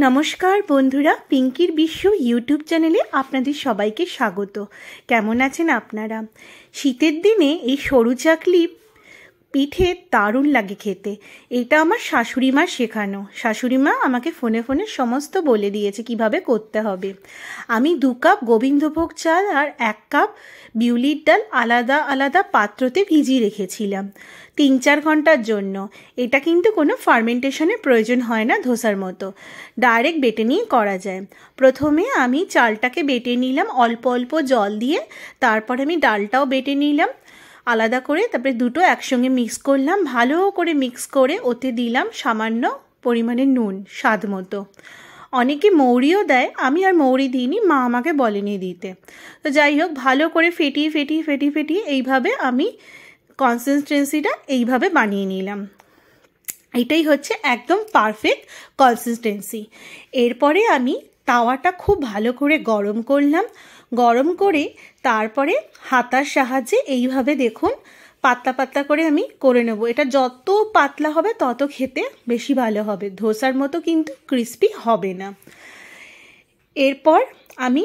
নমস্কার বন্ধুরা, পিঙ্কির বিশ্ব ইউটিউব চ্যানেলে আপনাদের সবাইকে স্বাগত। কেমন আছেন আপনারা? শীতের দিনে এই সরু চাকলি পিঠে দারুণ লাগে খেতে। এটা আমার শাশুড়ি মা শেখানো। শাশুড়ি মা আমাকে ফোনে ফোনে সমস্ত বলে দিয়েছে কিভাবে করতে হবে। আমি 2 কাপ গোবিন্দভোগ চাল আর 1 কাপ বিউলির ডাল আলাদা আলাদা পাত্রতে ভিজিয়ে রেখেছিলাম 3-4 ঘন্টার জন্য। এটা কিন্তু কোনো ফার্মেন্টেশনের প্রয়োজন হয় না, ধোসার মতো ডাইরেক্ট বেটে নিয়ে করা যায়। প্রথমে আমি চালটাকে বেটে নিলাম অল্প অল্প জল দিয়ে, তারপর আমি ডালটাও বেটে নিলাম আলাদা করে, তারপরে দুটো একসঙ্গে মিক্স করলাম। ভালো করে মিক্স করে ওতে দিলাম সামান্য পরিমাণে নুন, স্বাদ মতো। অনেকে মৌরিও দেয়, আমি আর মৌরি দিইনি, মা আমাকে বলেনি দিতে। তো যাই হোক, ভালো করে ফেটিয়ে ফেটিয়ে ফেটিয়ে ফেটিয়ে এইভাবে আমি কনসিস্টেন্সিটা এইভাবে বানিয়ে নিলাম। এটাই হচ্ছে একদম পারফেক্ট কনসিস্টেন্সি। এরপরে আমি তাওয়াটা খুব ভালো করে গরম করলাম। গরম করে তারপরে হাতার সাহায্যে এইভাবে দেখুন পাতলা পাতলা করে আমি করে নেব। এটা যত পাতলা হবে তত খেতে বেশি ভালো হবে, ধোসার মতো কিন্তু ক্রিস্পি হবে না। এরপর আমি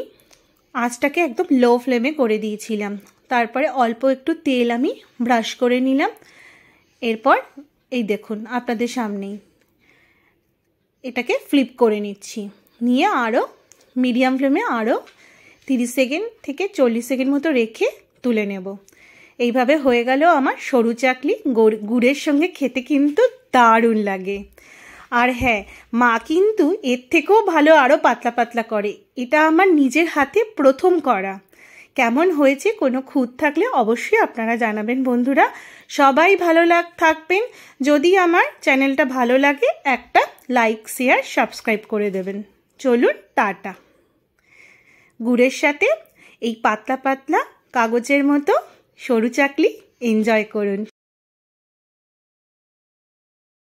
আঁচটাকে একদম লো ফ্লেমে করে দিয়েছিলাম। তারপরে অল্প একটু তেল আমি ব্রাশ করে নিলাম। এরপর এই দেখুন আপনাদের সামনেই এটাকে ফ্লিপ করে নিচ্ছি, নিয়ে আরও মিডিয়াম ফ্লেমে আরও 30 সেকেন্ড থেকে 40 সেকেন্ড মতো রেখে তুলে নেব। এইভাবে হয়ে গেল আমার সরু চাকলি। গুড়ের সঙ্গে খেতে কিন্তু দারুণ লাগে। আর হ্যাঁ, মা কিন্তু এর থেকেও ভালো আরও পাতলা পাতলা করে। এটা আমার নিজের হাতে প্রথম করা। কেমন হয়েছে কোনো খুঁত থাকলে অবশ্যই আপনারা জানাবেন বন্ধুরা। সবাই ভালো থাকবেন। যদি আমার চ্যানেলটা ভালো লাগে একটা লাইক, শেয়ার, সাবস্ক্রাইব করে দেবেন। চলুন, টাটা। গুড়ের সাথে এই পাতলা পাতলা কাগজের মতো সরু চাকলি এনজয় করুন।